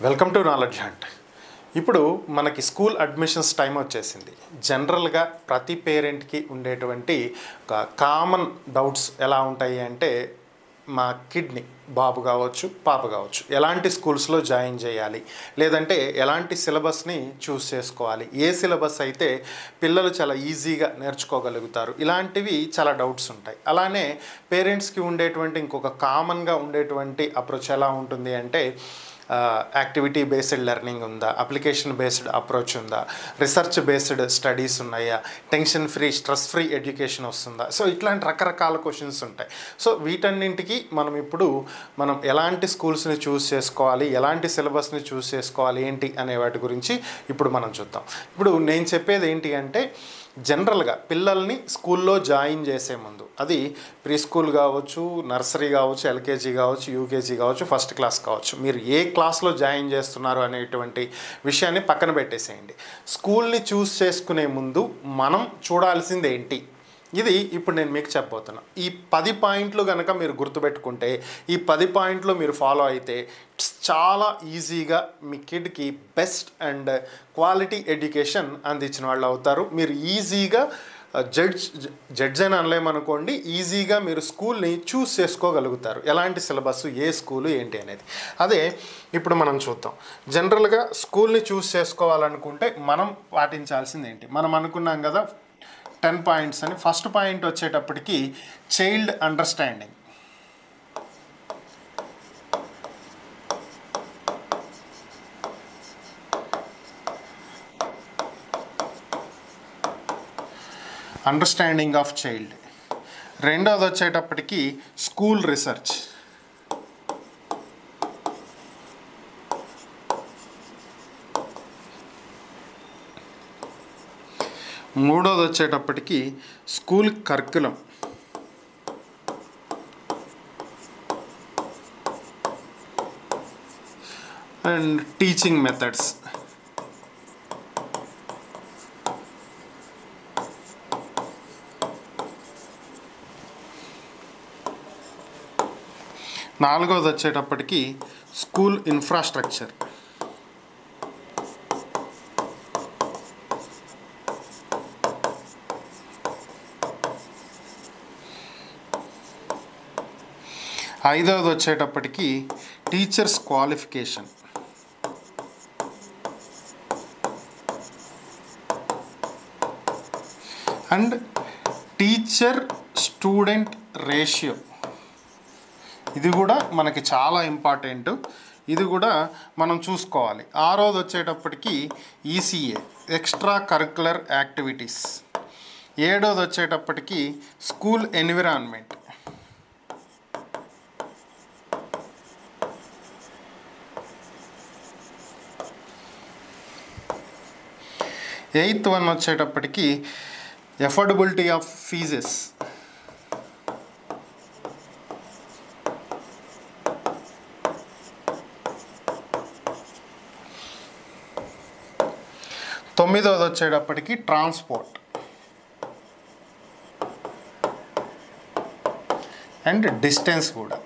Welcome to knowledge hunt. ఇప్పుడు మనకి school admissions time వచ్చేసింది. జనరల్గా ప్రతి పేరెంట్కి ఉండేటువంటి ఒక కామన్ డౌట్స్ ఎలా ఉంటాయి అంటే, మా కిడ్ని బాబు కావచ్చు పాప కావచ్చు ఎలాంటి స్కూల్స్లో జాయిన్ చేయాలి, లేదంటే ఎలాంటి సిలబస్ని చూస్ చేసుకోవాలి, ఏ సిలబస్ అయితే పిల్లలు చాలా ఈజీగా నేర్చుకోగలుగుతారు, ఇలాంటివి చాలా డౌట్స్ ఉంటాయి. అలానే పేరెంట్స్కి ఉండేటువంటి ఇంకొక కామన్గా ఉండేటువంటి అప్రోచ్ ఎలా ఉంటుంది అంటే, యాక్టివిటీ బేస్డ్ లెర్నింగ్ ఉందా, అప్లికేషన్ బేస్డ్ అప్రోచ్ ఉందా, రీసెర్చ్ బేస్డ్ స్టడీస్ ఉన్నాయా, tension free stress free education వస్తుందా, సో ఇట్లాంటి రకరకాల క్వశ్చన్స్ ఉంటాయి. సో వీటన్నింటికి మనం ఎలాంటి స్కూల్స్ని చూస్ చేసుకోవాలి, ఎలాంటి సిలబస్ని చూస్ చేసుకోవాలి ఏంటి అనే వాటి గురించి ఇప్పుడు మనం చూద్దాం. ఇప్పుడు నేను చెప్పేది ఏంటి అంటే, జనరల్గా పిల్లల్ని స్కూల్లో జాయిన్ చేసే ముందు, అది ప్రీ స్కూల్ కావచ్చు, నర్సరీ కావచ్చు, ఎల్కేజీ కావచ్చు, యూకేజీ కావచ్చు, ఫస్ట్ క్లాస్ కావచ్చు, మీరు ఏ క్లాస్లో జాయిన్ చేస్తున్నారు అనేటువంటి విషయాన్ని పక్కన పెట్టేసేయండి. స్కూల్ని చూస్ చేసుకునే ముందు మనం చూడాల్సింది ఏంటి, ఇది ఇప్పుడు నేను మీకు చెప్పబోతున్నా. ఈ 10 పాయింట్లు కనుక మీరు గుర్తుపెట్టుకుంటే, ఈ 10 పాయింట్లు మీరు ఫాలో అయితే చాలా ఈజీగా మీ కిడ్కి బెస్ట్ అండ్ క్వాలిటీ ఎడ్యుకేషన్ అందించిన వాళ్ళు అవుతారు. మీరు ఈజీగా జడ్జ్ అని అనలేమనుకోండి, ఈజీగా మీరు స్కూల్ని చూస్ చేసుకోగలుగుతారు. ఎలాంటి సిలబస్, ఏ స్కూలు ఏంటి అనేది. అదే ఇప్పుడు మనం చూద్దాం. జనరల్గా స్కూల్ని చూస్ చేసుకోవాలనుకుంటే మనం పాటించాల్సింది ఏంటి, మనం అనుకున్నాం కదా 10 పాయింట్స్ అని. ఫస్ట్ పాయింట్ వచ్చేటప్పటికి child understanding. Understanding of child. రెండోది వచ్చేటప్పటికి స్కూల్ రీసెర్చ్. మూడోది వచ్చేటప్పటికి school curriculum. And teaching methods. నాలుగోది వచ్చేటప్పటికి స్కూల్ ఇన్ఫ్రాస్ట్రక్చర్. ఐదవది వచ్చేటప్పటికి teachers qualification. And teacher student ratio. ఇది కూడా మనకి చాలా ఇంపార్టెంట్, ఇది కూడా మనం చూసుకోవాలి. ఆరోది వచ్చేటప్పటికి ఈసీఏ, ఎక్స్ట్రా కరికులర్ యాక్టివిటీస్. ఏడోది వచ్చేటప్పటికి స్కూల్ ఎన్విరాన్మెంట్. ఎయిత్ వన్ వచ్చేటప్పటికి ఎఫోర్డబిలిటీ ఆఫ్ ఫీజెస్. తొమ్మిదవది వచ్చేటప్పటికి ట్రాన్స్పోర్ట్ అండ్ డిస్టెన్స్ కూడా.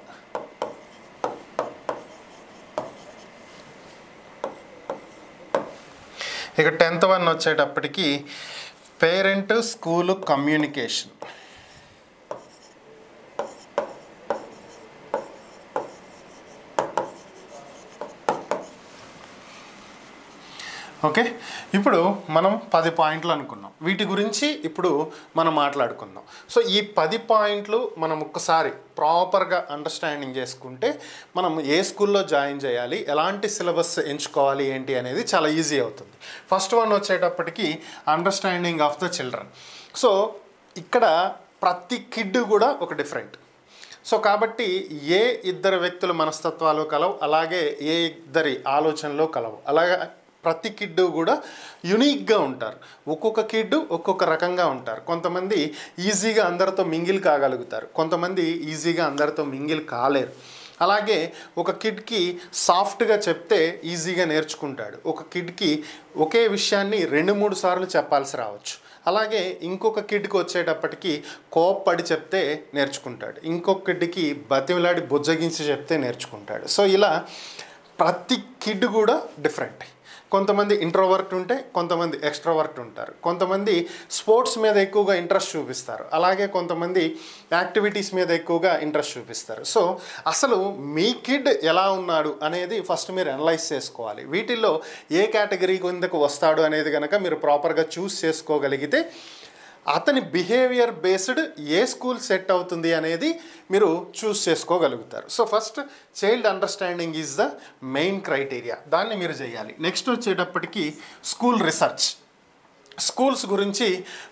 ఇక 10th వన్ వచ్చేటప్పటికి పేరెంట్ స్కూల్ కమ్యూనికేషన్. ఓకే, ఇప్పుడు మనం 10 పాయింట్లు అనుకున్నాం. వీటి గురించి ఇప్పుడు మనం మాట్లాడుకుందాం. సో ఈ 10 పాయింట్లు మనం ఒక్కసారి ప్రాపర్గా అండర్స్టాండింగ్ చేసుకుంటే, మనం ఏ స్కూల్లో జాయిన్ చేయాలి, ఎలాంటి సిలబస్ ఎంచుకోవాలి ఏంటి అనేది చాలా ఈజీ అవుతుంది. ఫస్ట్ వన్ వచ్చేటప్పటికి understanding of the children. So ఇక్కడ ప్రతి కిడ్ కూడా ఒక డిఫరెంట్. సో కాబట్టి ఏ ఇద్దరు వ్యక్తుల మనస్తత్వాలు కలవు, అలాగే ఏ ఇద్దరి ఆలోచనలు కలవు. అలాగే ప్రతి కిడ్ కూడా యునిక్గా ఉంటారు. ఒక్కొక్క కిడ్ ఒక్కొక్క రకంగా ఉంటారు. కొంతమంది ఈజీగా అందరితో మింగిల్ కాగలుగుతారు, కొంతమంది ఈజీగా అందరితో మింగిల్ కాలేరు. అలాగే ఒక కిడ్కి సాఫ్ట్గా చెప్తే ఈజీగా నేర్చుకుంటాడు, ఒక కిడ్కి ఒకే విషయాన్ని 2-3 సార్లు చెప్పాల్సి రావచ్చు. అలాగే ఇంకొక కిడ్కి వచ్చేటప్పటికి కోప్పడి చెప్తే నేర్చుకుంటాడు, ఇంకొక కిడ్కి బతిమిలాడి బుజ్జగించి చెప్తే నేర్చుకుంటాడు. సో ఇలా ప్రతి కిడ్ కూడా డిఫరెంట్. కొంతమంది ఇంట్రోవర్ట్ ఉంటే కొంతమంది ఎక్స్ట్రోవర్ట్ ఉంటారు, కొంతమంది స్పోర్ట్స్ మీద ఎక్కువగా ఇంట్రెస్ట్ చూపిస్తారు, అలాగే కొంతమంది యాక్టివిటీస్ మీద ఎక్కువగా ఇంట్రెస్ట్ చూపిస్తారు. సో అసలు మీ కిడ్ ఎలా ఉన్నాడు అనేది ఫస్ట్ మీరు అనలైజ్ చేసుకోవాలి. వీటిల్లో ఏ కేటగిరీ కిందకు వస్తాడు అనేది కనుక మీరు ప్రాపర్గా చూస్ చేసుకోగలిగితే అతని బిహేవియర్ బేస్డ్ ఏ స్కూల్ సెట్ అవుతుంది అనేది మీరు చూస్ చేసుకోగలుగుతారు. So first child understanding is the main criteria, దాన్ని మీరు చేయాలి. నెక్స్ట్ వచ్చేటప్పటికి స్కూల్ రీసెర్చ్. స్కూల్స్ గురించి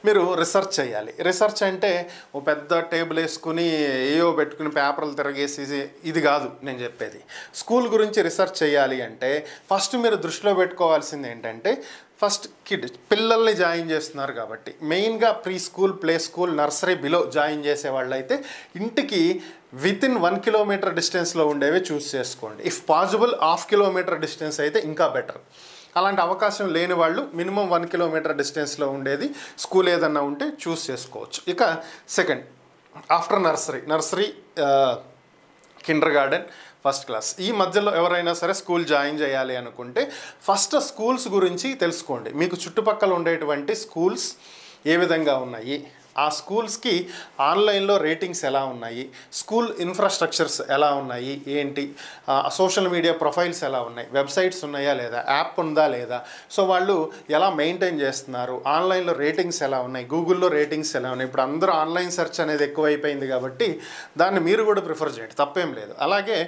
మీరు రీసెర్చ్ చేయాలి. రీసెర్చ్ అంటే ఓ పెద్ద టేబుల్ వేసుకుని ఏయో పెట్టుకుని పేపర్లు తిరగేసి ఇది కాదు నేను చెప్పేది. స్కూల్ గురించి రీసెర్చ్ చేయాలి అంటే ఫస్ట్ మీరు దృష్టిలో పెట్టుకోవాల్సింది ఏంటంటే, ఫస్ట్ కిడ్ పిల్లల్ని జాయిన్ చేస్తున్నారు కాబట్టి మెయిన్గా pre school, play school, nursery below join చేసే వాళ్ళు అయితే ఇంటికి వితిన్ 1 కిలోమీటర్ డిస్టెన్స్లో ఉండేవి చూస్ చేసుకోండి. ఇఫ్ పాసిబుల్ 1/2 కిలోమీటర్ డిస్టెన్స్ అయితే ఇంకా బెటర్. అలాంటి అవకాశం లేని వాళ్ళు మినిమం 1 కిలోమీటర్ డిస్టెన్స్లో ఉండేది స్కూల్ ఏదన్నా ఉంటే చూస్ చేసుకోవచ్చు. ఇక second, after nursery, Kinder garden, first class, ఈ మధ్యలో ఎవరైనా సరే స్కూల్ జాయిన్ చేయాలి అనుకుంటే ఫస్ట్ స్కూల్స్ గురించి తెలుసుకోండి. మీకు చుట్టుపక్కల ఉండేటువంటి స్కూల్స్ ఏ విధంగా ఉన్నాయి, ఆ స్కూల్స్కి ఆన్లైన్లో రేటింగ్స్ ఎలా ఉన్నాయి, స్కూల్ ఇన్ఫ్రాస్ట్రక్చర్స్ ఎలా ఉన్నాయి, ఏంటి, సోషల్ మీడియా ప్రొఫైల్స్ ఎలా ఉన్నాయి, వెబ్సైట్స్ ఉన్నాయా లేదా, యాప్ ఉందా లేదా, సో వాళ్ళు ఎలా మెయింటైన్ చేస్తున్నారు, ఆన్లైన్లో రేటింగ్స్ ఎలా ఉన్నాయి, గూగుల్లో రేటింగ్స్ ఎలా ఉన్నాయి. ఇప్పుడు అందరూ ఆన్లైన్ సెర్చ్ అనేది ఎక్కువైపోయింది కాబట్టి దాన్ని మీరు కూడా ప్రిఫర్ చేయండి, తప్పేం లేదు. అలాగే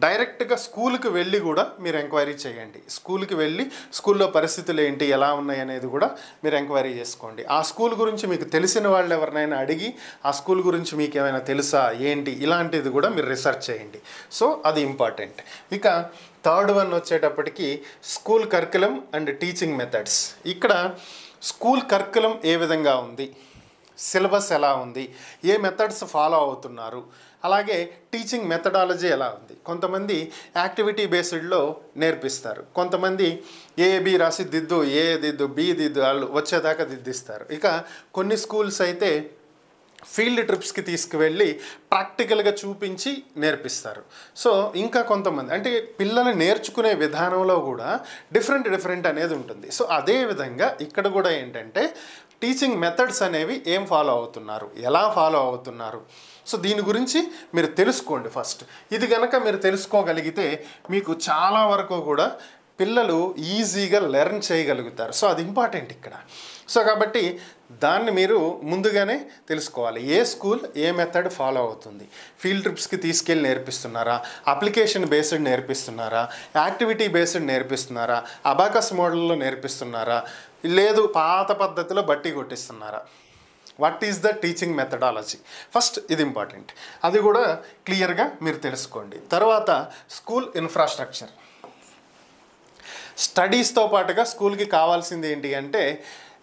డైరెక్ట్గా స్కూల్కి వెళ్ళి కూడా మీరు ఎంక్వైరీ చేయండి. స్కూల్కి వెళ్ళి స్కూల్లో పరిస్థితులు ఏంటి, ఎలా ఉన్నాయి అనేది కూడా మీరు ఎంక్వైరీ చేసుకోండి. ఆ స్కూల్ గురించి మీకు తెలిసిన వాళ్ళు ఎవరినైనా అడిగి ఆ స్కూల్ గురించి మీకు ఏమైనా తెలుసా ఏంటి, ఇలాంటిది కూడా మీరు రీసెర్చ్ చేయండి. సో అది ఇంపార్టెంట్. ఇక థర్డ్ వన్ వచ్చేటప్పటికి school curriculum and teaching methods. ఇక్కడ స్కూల్ కరికులం ఏ విధంగా ఉంది, సిలబస్ ఎలా ఉంది, ఏ మెథడ్స్ ఫాలో అవుతున్నారు, అలాగే టీచింగ్ మెథడాలజీ ఎలా ఉంది. కొంతమంది యాక్టివిటీ బేస్డ్లో నేర్పిస్తారు, కొంతమంది ఏబి రాసి దిద్దు, ఏ దిద్దు, బి దిద్దు, వాళ్ళు వచ్చేదాకా దిద్దిస్తారు. ఇక కొన్ని స్కూల్స్ అయితే ఫీల్డ్ ట్రిప్స్కి తీసుకువెళ్ళి ప్రాక్టికల్గా చూపించి నేర్పిస్తారు. సో ఇంకా కొంతమంది అంటే పిల్లలు నేర్చుకునే విధానంలో కూడా డిఫరెంట్ అనేది ఉంటుంది. సో అదేవిధంగా ఇక్కడ కూడా ఏంటంటే టీచింగ్ మెథడ్స్ అనేవి ఏం ఫాలో అవుతున్నారు, ఎలా ఫాలో అవుతున్నారు, సో దీని గురించి మీరు తెలుసుకోండి ఫస్ట్. ఇది కనుక మీరు తెలుసుకోగలిగితే మీకు చాలా వరకు కూడా పిల్లలు ఈజీగా లెర్న్ చేయగలుగుతారు. సో అది ఇంపార్టెంట్ ఇక్కడ. సో కాబట్టి దాన్ని మీరు ముందుగానే తెలుసుకోవాలి. ఏ స్కూల్ ఏ మెథడ్ ఫాలో అవుతుంది, ఫీల్డ్ ట్రిప్స్కి తీసుకెళ్ళి నేర్పిస్తున్నారా, అప్లికేషన్ బేస్డ్ నేర్పిస్తున్నారా, యాక్టివిటీ బేస్డ్ నేర్పిస్తున్నారా, అబాకస్ మోడల్లో నేర్పిస్తున్నారా, లేదు పాత పద్ధతిలో బట్టి కొట్టిస్తున్నారా, what is the teaching methodology, first ఇది ఇంపార్టెంట్. అది కూడా క్లియర్గా మీరు తెలుసుకోండి. తర్వాత స్కూల్ ఇన్ఫ్రాస్ట్రక్చర్. స్టడీస్తో పాటుగా స్కూల్కి కావాల్సింది ఏంటి అంటే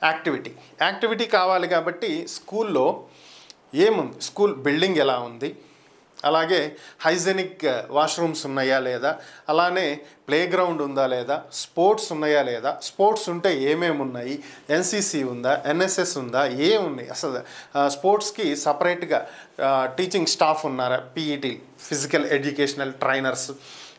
యాక్టివిటీ కావాలి. కాబట్టి స్కూల్లో ఏముంది, స్కూల్ బిల్డింగ్ ఎలా ఉంది, అలాగే హైజెనిక్ వాష్రూమ్స్ ఉన్నాయా లేదా, అలానే ప్లే గ్రౌండ్ ఉందా లేదా, స్పోర్ట్స్ ఉన్నాయా లేదా, స్పోర్ట్స్ ఉంటే ఏమేమి ఉన్నాయి, ఎన్సిసి ఉందా, ఎన్ఎస్ఎస్ ఉందా, ఏమున్నాయి, అసలు స్పోర్ట్స్కి సపరేట్గా టీచింగ్ స్టాఫ్ ఉన్నారా, PET physical educational trainers.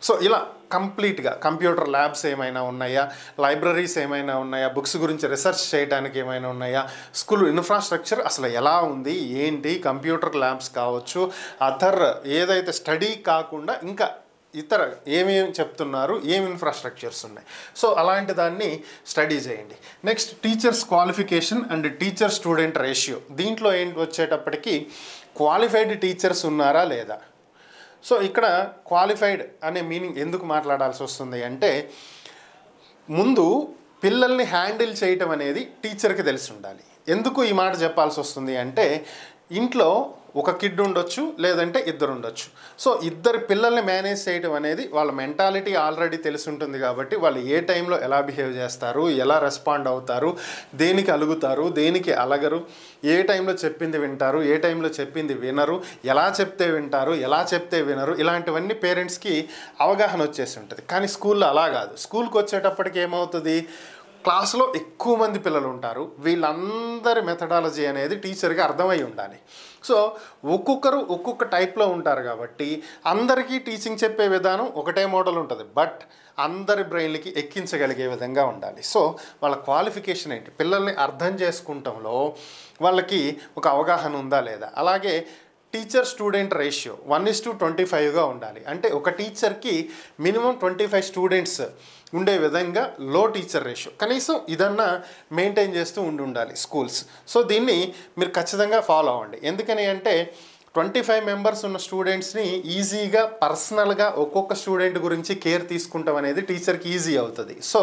So ఇలా కంప్లీట్గా కంప్యూటర్ ల్యాబ్స్ ఏమైనా ఉన్నాయా, లైబ్రరీస్ ఏమైనా ఉన్నాయా, బుక్స్ గురించి రీసెర్చ్ చేయడానికి ఏమైనా ఉన్నాయా, స్కూల్ ఇన్ఫ్రాస్ట్రక్చర్ అసలు ఎలా ఉంది ఏంటి, కంప్యూటర్ ల్యాబ్స్ కావచ్చు, అదర్ ఏదైతే స్టడీ కాకుండా ఇంకా ఇతర ఏమేమి చెప్తున్నారు, ఏం ఇన్ఫ్రాస్ట్రక్చర్స్ ఉన్నాయి, సో అలాంటి దాన్ని స్టడీ చేయండి. Next teachers qualification and teacher student ratio. దీంట్లో ఏంటి వచ్చేటప్పటికి క్వాలిఫైడ్ టీచర్స్ ఉన్నారా లేదా. సో ఇక్కడ క్వాలిఫైడ్ అనే మీనింగ్ ఎందుకు మాట్లాడాల్సి వస్తుంది అంటే, ముందు పిల్లల్ని హ్యాండిల్ చేయటం అనేది టీచర్కి తెలిసి ఉండాలి. ఎందుకు ఈ మాట చెప్పాల్సి వస్తుంది అంటే, ఇంట్లో ఒక కిడ్ ఉండొచ్చు, లేదంటే ఇద్దరు ఉండొచ్చు. సో ఇద్దరు పిల్లల్ని మేనేజ్ చేయడం అనేది వాళ్ళ మెంటాలిటీ ఆల్రెడీ తెలిసి ఉంటుంది. కాబట్టి వాళ్ళు ఏ టైంలో ఎలా బిహేవ్ చేస్తారు, ఎలా రెస్పాండ్ అవుతారు, దేనికి అలుగుతారు, దేనికి అలగరు, ఏ టైంలో చెప్పింది వింటారు, ఏ టైంలో చెప్పింది వినరు, ఎలా చెప్తే వింటారు, ఎలా చెప్తే వినరు, ఇలాంటివన్నీ పేరెంట్స్కి అవగాహన వచ్చేసి ఉంటుంది. కానీ స్కూల్లో అలా కాదు. స్కూల్కి వచ్చేటప్పటికి ఏమవుతుంది, క్లాస్లో ఎక్కువ మంది పిల్లలు ఉంటారు, వీళ్ళందరి మెథడాలజీ అనేది టీచర్కి అర్థమై ఉండాలి. సో ఒక్కొక్కరు ఒక్కొక్క టైప్లో ఉంటారు కాబట్టి అందరికీ టీచింగ్ చెప్పే విధానం ఒకటే మోడల్ ఉంటుంది, బట్ అందరి బ్రెయిన్లకి ఎక్కించగలిగే విధంగా ఉండాలి. సో వాళ్ళ క్వాలిఫికేషన్ ఏంటి, పిల్లల్ని అర్థం చేసుకుంటంలో వాళ్ళకి ఒక అవగాహన ఉందా లేదా. అలాగే టీచర్ స్టూడెంట్ రేషియో 1:25గా ఉండాలి. అంటే ఒక టీచర్కి మినిమం 25 స్టూడెంట్స్ ఉండే విధంగా లో టీచర్ రేషియో, కనీసం ఇదన్నా మెయింటైన్ చేస్తూ ఉండాలి స్కూల్స్. సో దీన్ని మీరు ఖచ్చితంగా ఫాలో అవ్వండి. ఎందుకని అంటే 25 మెంబర్స్ ఉన్న స్టూడెంట్స్ని ఈజీగా పర్సనల్గా ఒక్కొక్క స్టూడెంట్ గురించి కేర్ తీసుకుంటాం అనేది టీచర్కి ఈజీ అవుతుంది. సో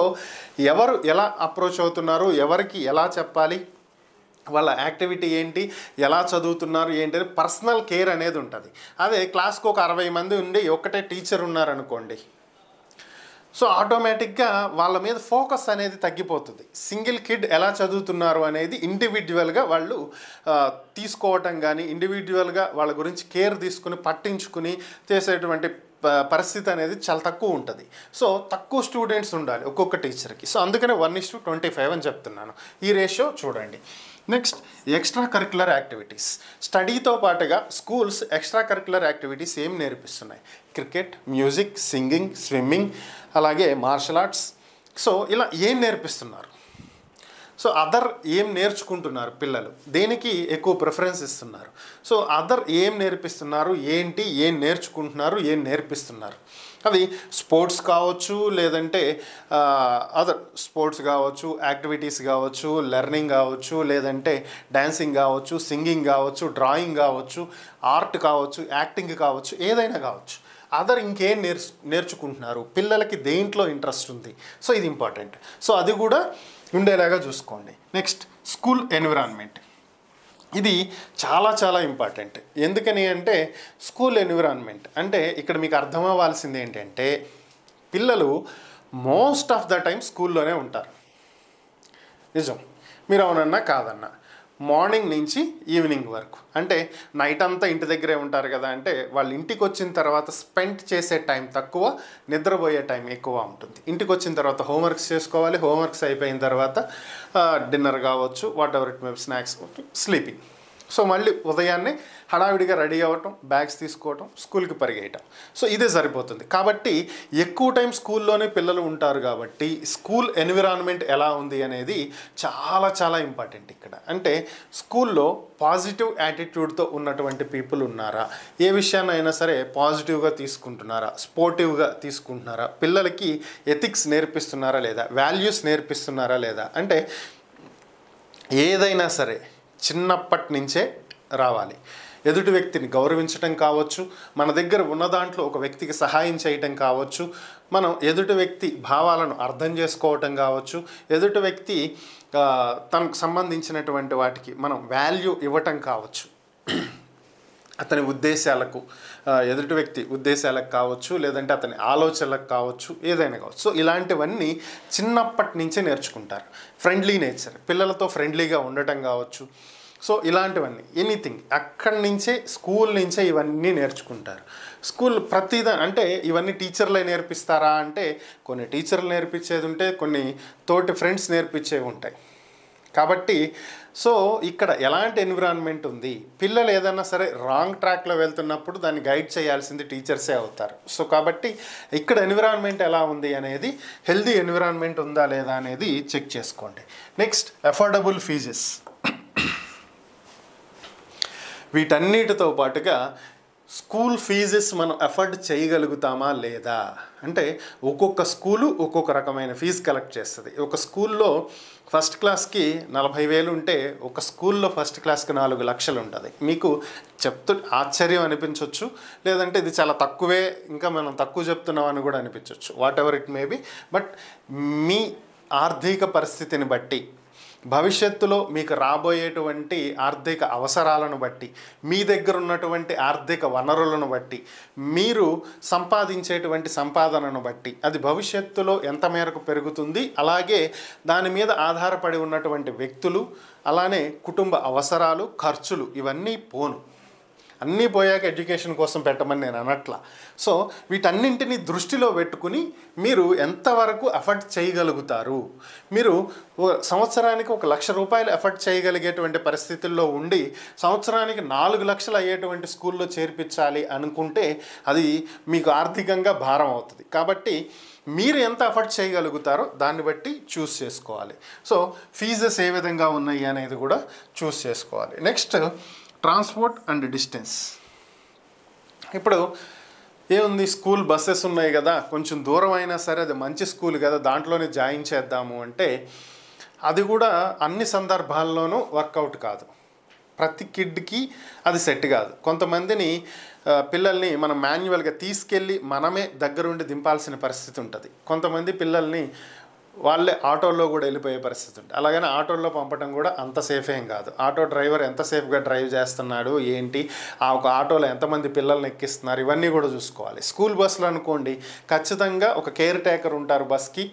ఎవరు ఎలా అప్రోచ్ అవుతున్నారు, ఎవరికి ఎలా చెప్పాలి, వాళ్ళ యాక్టివిటీ ఏంటి, ఎలా చదువుతున్నారు ఏంటి అని పర్సనల్ కేర్ అనేది ఉంటుంది. అదే క్లాస్కి ఒక 60 మంది ఉండి ఒక్కటే టీచర్ ఉన్నారనుకోండి, సో ఆటోమేటిక్గా వాళ్ళ మీద ఫోకస్ అనేది తగ్గిపోతుంది. సింగిల్ కిడ్ ఎలా చదువుతున్నారు అనేది ఇండివిజువల్గా వాళ్ళు తీసుకోవటం కానీ, ఇండివిజువల్గా వాళ్ళ గురించి కేర్ తీసుకుని పట్టించుకుని చేసేటువంటి పరిస్థితి అనేది చాలా తక్కువ ఉంటుంది. సో తక్కువ స్టూడెంట్స్ ఉండాలి ఒక్కొక్క టీచర్కి. సో అందుకనే 1:25 అని చెప్తున్నాను. ఈ రేషియో చూడండి. Next, extra curricular activities. స్టడీతో పాటుగా స్కూల్స్ ఎక్స్ట్రా కరిక్యులర్ యాక్టివిటీస్ ఏం నేర్పిస్తున్నాయి? క్రికెట్, మ్యూజిక్, సింగింగ్, స్విమ్మింగ్, అలాగే మార్షల్ ఆర్ట్స్. సో ఇలా ఏం నేర్పిస్తున్నారు? సో అదర్ ఏం నేర్చుకుంటున్నారు పిల్లలు, దేనికి ఎక్కువ ప్రిఫరెన్స్ ఇస్తున్నారు? సో అదర్ ఏం నేర్పిస్తున్నారు, ఏంటి, ఏం నేర్చుకుంటున్నారు, ఏం నేర్పిస్తున్నారు? అది స్పోర్ట్స్ కావచ్చు, లేదంటే అదర్ స్పోర్ట్స్ కావచ్చు, యాక్టివిటీస్ కావచ్చు, లెర్నింగ్ కావచ్చు, లేదంటే డ్యాన్సింగ్ కావచ్చు, సింగింగ్ కావచ్చు, డ్రాయింగ్ కావచ్చు, ఆర్ట్ కావచ్చు, యాక్టింగ్ కావచ్చు, ఏదైనా కావచ్చు. అదర్ ఇంకేం నేర్చుకుంటున్నారు, పిల్లలకి దేంట్లో ఇంట్రెస్ట్ ఉంది? సో ఇది ఇంపార్టెంట్. సో అది కూడా ఉండేలాగా చూసుకోండి. Next, school environment. ఇది చాలా చాలా ఇంపార్టెంట్. ఎందుకని అంటే స్కూల్ ఎన్విరాన్మెంట్ అంటే ఇక్కడ మీకు అర్థం అవ్వాల్సింది ఏంటంటే పిల్లలు మోస్ట్ ఆఫ్ ద టైం స్కూల్లోనే ఉంటారు. నిజం, మీరు అవునన్నా కాదన్నా. మార్నింగ్ నుంచి ఈవినింగ్ వరకు, అంటే నైట్ అంతా ఇంటి దగ్గరే ఉంటారు కదా, అంటే వాళ్ళు ఇంటికి వచ్చిన తర్వాత స్పెండ్ చేసే టైం తక్కువ, నిద్రపోయే టైం ఎక్కువ ఉంటుంది. ఇంటికి వచ్చిన తర్వాత హోంవర్క్స్ చేసుకోవాలి, హోంవర్క్స్ అయిపోయిన తర్వాత డిన్నర్ కావచ్చు, what ever it May, snacks, sleeping. So మళ్ళీ ఉదయాన్నే హడావిడిగా రెడీ అవ్వటం, బ్యాగ్స్ తీసుకోవటం, స్కూల్కి పరిగెయటం. సో ఇదే సరిపోతుంది. కాబట్టి ఎక్కువ టైం స్కూల్లోనే పిల్లలు ఉంటారు కాబట్టి స్కూల్ ఎన్విరాన్మెంట్ ఎలా ఉంది అనేది చాలా చాలా ఇంపార్టెంట్ ఇక్కడ. అంటే స్కూల్లో పాజిటివ్ యాటిట్యూడ్తో ఉన్నటువంటి పీపుల్ ఉన్నారా, ఏ విషయాన్నైనా సరే పాజిటివ్గా తీసుకుంటున్నారా, స్పోర్టివ్గా తీసుకుంటున్నారా, పిల్లలకి ఎథిక్స్ నేర్పిస్తున్నారా లేదా, వాల్యూస్ నేర్పిస్తున్నారా లేదా. అంటే ఏదైనా సరే చిన్నప్పటి నుంచే రావాలి. ఎదుటి వ్యక్తిని గౌరవించటం కావచ్చు, మన దగ్గర ఉన్న దాంట్లో ఒక వ్యక్తికి సహాయం చేయటం కావచ్చు, మనం ఎదుటి వ్యక్తి భావాలను అర్థం చేసుకోవటం కావచ్చు, ఎదుటి వ్యక్తి తనకు సంబంధించినటువంటి వాటికి మనం వాల్యూ ఇవ్వటం కావచ్చు, అతని ఉద్దేశాలకు, ఎదుటి వ్యక్తి ఉద్దేశాలకు కావచ్చు, లేదంటే అతని ఆలోచనలకు కావచ్చు, ఏదైనా కావచ్చు. సో ఇలాంటివన్నీ చిన్నప్పటి నుంచే నేర్చుకుంటారు. ఫ్రెండ్లీ నేచర్, పిల్లలతో ఫ్రెండ్లీగా ఉండటం కావచ్చు. సో ఇలాంటివన్నీ ఎనీథింగ్ అక్కడి నుంచే, స్కూల్ నుంచే ఇవన్నీ నేర్చుకుంటారు. స్కూల్ అంటే ఇవన్నీ టీచర్లే నేర్పిస్తారా అంటే కొన్ని టీచర్లు నేర్పించేది ఉంటే, కొన్ని తోటి ఫ్రెండ్స్ నేర్పించేవి ఉంటాయి. కాబట్టి సో ఇక్కడ ఎలాంటి ఎన్విరాన్మెంట్ ఉంది, పిల్లలు ఏదైనా సరే రాంగ్ ట్రాక్లో వెళ్తున్నప్పుడు దాన్ని గైడ్ చేయాల్సింది టీచర్సే అవుతారు. సో కాబట్టి ఇక్కడ ఎన్విరాన్మెంట్ ఎలా ఉంది అనేది, హెల్దీ ఎన్విరాన్మెంట్ ఉందా లేదా అనేది చెక్ చేసుకోండి. Next, affordable fees. వీటన్నిటితో పాటుగా స్కూల్ ఫీజెస్ మనం అఫోర్డ్ చేయగలుగుతామా లేదా అంటే ఒక్కొక్క స్కూలు ఒక్కొక్క రకమైన ఫీజు కలెక్ట్ చేస్తుంది. ఒక స్కూల్లో ఫస్ట్ క్లాస్కి 40,000 ఉంటే ఒక స్కూల్లో ఫస్ట్ క్లాస్కి 4 లక్షలు ఉంటుంది. మీకు ఆశ్చర్యం అనిపించవచ్చు, లేదంటే ఇది చాలా తక్కువే, ఇంకా మనం తక్కువ చెప్తున్నామని కూడా అనిపించవచ్చు, whatever it may be. But మీ ఆర్థిక పరిస్థితిని బట్టి, భవిష్యత్తులో మీకు రాబోయేటువంటి ఆర్థిక అవసరాలను బట్టి, మీ దగ్గర ఉన్నటువంటి ఆర్థిక వనరులను బట్టి, మీరు సంపాదించేటువంటి సంపాదనను బట్టి అది భవిష్యత్తులో ఎంత మేరకు పెరుగుతుంది, అలాగే దాని మీద ఆధారపడి ఉన్నటువంటి వ్యక్తులు, అలానే కుటుంబ అవసరాలు, ఖర్చులు, ఇవన్నీ పోను. అన్నీ పోయాక ఎడ్యుకేషన్ కోసం పెట్టమని నేను అనట్లా. సో వీటన్నింటినీ దృష్టిలో పెట్టుకుని మీరు ఎంతవరకు ఎఫర్ట్ చేయగలుగుతారు, మీరు సంవత్సరానికి 1 లక్ష రూపాయలు ఎఫర్ట్ చేయగలిగేటువంటి పరిస్థితుల్లో ఉండి సంవత్సరానికి 4 లక్షలు అయ్యేటువంటి స్కూల్లో చేర్పించాలి అనుకుంటే అది మీకు ఆర్థికంగా భారం అవుతుంది. కాబట్టి మీరు ఎంత ఎఫర్ట్ చేయగలుగుతారో దాన్ని బట్టి చూస్ చేసుకోవాలి. సో ఫీజెస్ ఏ విధంగా ఉన్నాయి అనేది కూడా చూస్ చేసుకోవాలి. Next transport and distance. ఇప్పుడు ఏముంది, స్కూల్ బస్సెస్ ఉన్నాయి కదా, కొంచెం దూరం అయినా సరే అది మంచి స్కూల్ కదా దాంట్లోనే జాయిన్ చేద్దాము అంటే అది కూడా అన్ని సందర్భాల్లోనూ వర్కౌట్ కాదు. ప్రతి కిడ్కి అది సెట్ కాదు. కొంతమందిని పిల్లల్ని మనం మాన్యువల్గా తీసుకెళ్ళి మనమే దగ్గరుండి దింపాల్సిన పరిస్థితి ఉంటుంది. కొంతమంది పిల్లల్ని వాళ్ళే ఆటోల్లో కూడా వెళ్ళిపోయే పరిస్థితి ఉంటుంది. అలాగని ఆటోల్లో పంపడం కూడా అంత సేఫ్ ఏం కాదు. ఆటో డ్రైవర్ ఎంత సేఫ్గా డ్రైవ్ చేస్తున్నాడు ఏంటి, ఆ ఒక ఆటోలో ఎంతమంది పిల్లల్ని ఎక్కిస్తున్నారు, ఇవన్నీ కూడా చూసుకోవాలి. స్కూల్ బస్సులు అనుకోండి, ఖచ్చితంగా ఒక కేర్ టేకర్ ఉంటారు బస్కి,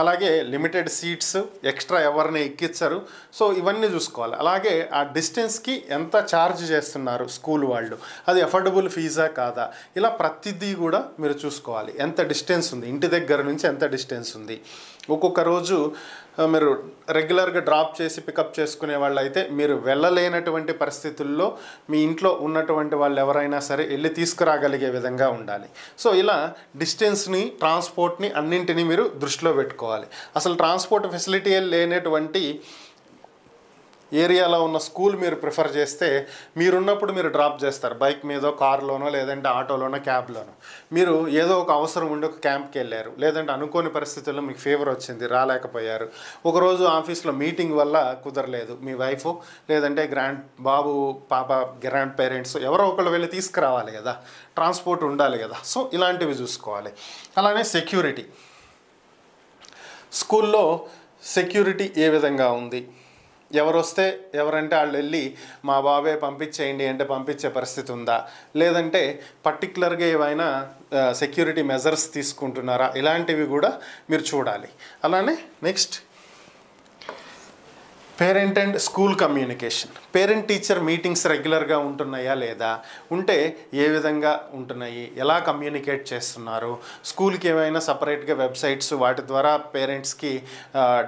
అలాగే లిమిటెడ్ సీట్స్, ఎక్స్ట్రా ఎవరిని ఎక్కించరు. సో ఇవన్నీ చూసుకోవాలి. అలాగే ఆ డిస్టెన్స్కి ఎంత ఛార్జ్ చేస్తున్నారు స్కూల్ వాళ్ళు, అది అఫోర్డబుల్ ఫీజా కాదా, ఇలా ప్రతిదీ కూడా మీరు చూసుకోవాలి. ఎంత డిస్టెన్స్ ఉంది, ఇంటి దగ్గర నుంచి ఎంత డిస్టెన్స్ ఉంది. ఒక్కొక్క రోజు మీరు రెగ్యులర్గా డ్రాప్ చేసి పికప్ చేసుకునే వాళ్ళు అయితే మీరు వెళ్ళలేనటువంటి పరిస్థితుల్లో మీ ఇంట్లో ఉన్నటువంటి వాళ్ళు ఎవరైనా సరే వెళ్ళి తీసుకురాగలిగే విధంగా ఉండాలి. సో ఇలా డిస్టెన్స్ని, ట్రాన్స్పోర్ట్ని అన్నింటినీ మీరు దృష్టిలో పెట్టుకోవాలి. అసలు ట్రాన్స్పోర్ట్ ఫెసిలిటీ లేనటువంటి ఏరియాలో ఉన్న స్కూల్ మీరు ప్రిఫర్ చేస్తే మీరున్నప్పుడు మీరు డ్రాప్ చేస్తారు బైక్ మీదో, కారులోనో, లేదంటే ఆటోలోనో, క్యాబ్లోనో. మీరు ఏదో ఒక అవసరం ఉండి ఒక క్యాంప్కి వెళ్ళారు, లేదంటే అనుకోని పరిస్థితుల్లో మీకు ఫీవర్ వచ్చింది, రాలేకపోయారు, ఒకరోజు ఆఫీస్లో మీటింగ్ వల్ల కుదరలేదు, మీ వైఫ్ లేదంటే బాబు పాప గ్రాండ్ పేరెంట్స్ ఎవరో ఒకళ్ళు వెళ్ళి తీసుకురావాలి కదా, ట్రాన్స్పోర్ట్ ఉండాలి కదా. సో ఇలాంటివి చూసుకోవాలి. అలానే సెక్యూరిటీ, స్కూల్లో సెక్యూరిటీ ఏ విధంగా ఉంది, ఎవరంటే వాళ్ళు వెళ్ళి మా బాబే పంపించేయండి అంటే పంపించే పరిస్థితి ఉందా, లేదంటే పర్టికులర్గా ఏవైనా సెక్యూరిటీ మెజర్స్ తీసుకుంటున్నారా, ఇలాంటివి కూడా మీరు చూడాలి. అలానే next parent and school communication. Parent teacher meetings రెగ్యులర్గా ఉంటున్నాయా లేదా, ఉంటే ఏ విధంగా ఉంటున్నాయి, ఎలా కమ్యూనికేట్ చేస్తున్నారు, స్కూల్కి ఏమైనా సపరేట్గా వెబ్సైట్స్ వాటి ద్వారా పేరెంట్స్కి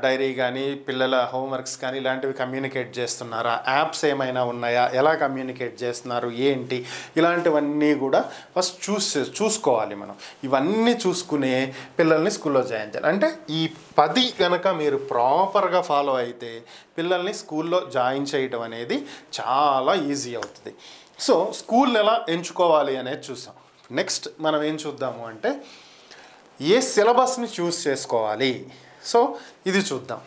డైరీ కానీ పిల్లల హోంవర్క్స్ కానీ ఇలాంటివి కమ్యూనికేట్ చేస్తున్నారా, యాప్స్ ఏమైనా ఉన్నాయా, ఎలా కమ్యూనికేట్ చేస్తున్నారు ఏంటి, ఇలాంటివన్నీ కూడా ఫస్ట్ చూసుకోవాలి మనం. ఇవన్నీ చూసుకునే పిల్లల్ని స్కూల్లో జాయిన్ చేయాలి. అంటే ఈ 10 కనుక మీరు ప్రాపర్గా ఫాలో అయితే పిల్లల్ని స్కూల్లో జాయిన్ చేయడం అనేది చాలా ఈజీ అవుతుంది. సో స్కూల్ని ఎలా ఎంచుకోవాలి అనేది చూసాం. నెక్స్ట్ మనం ఏం చూద్దాము అంటే ఏ సిలబస్ని చూస్ చేసుకోవాలి. సో ఇది చూద్దాం.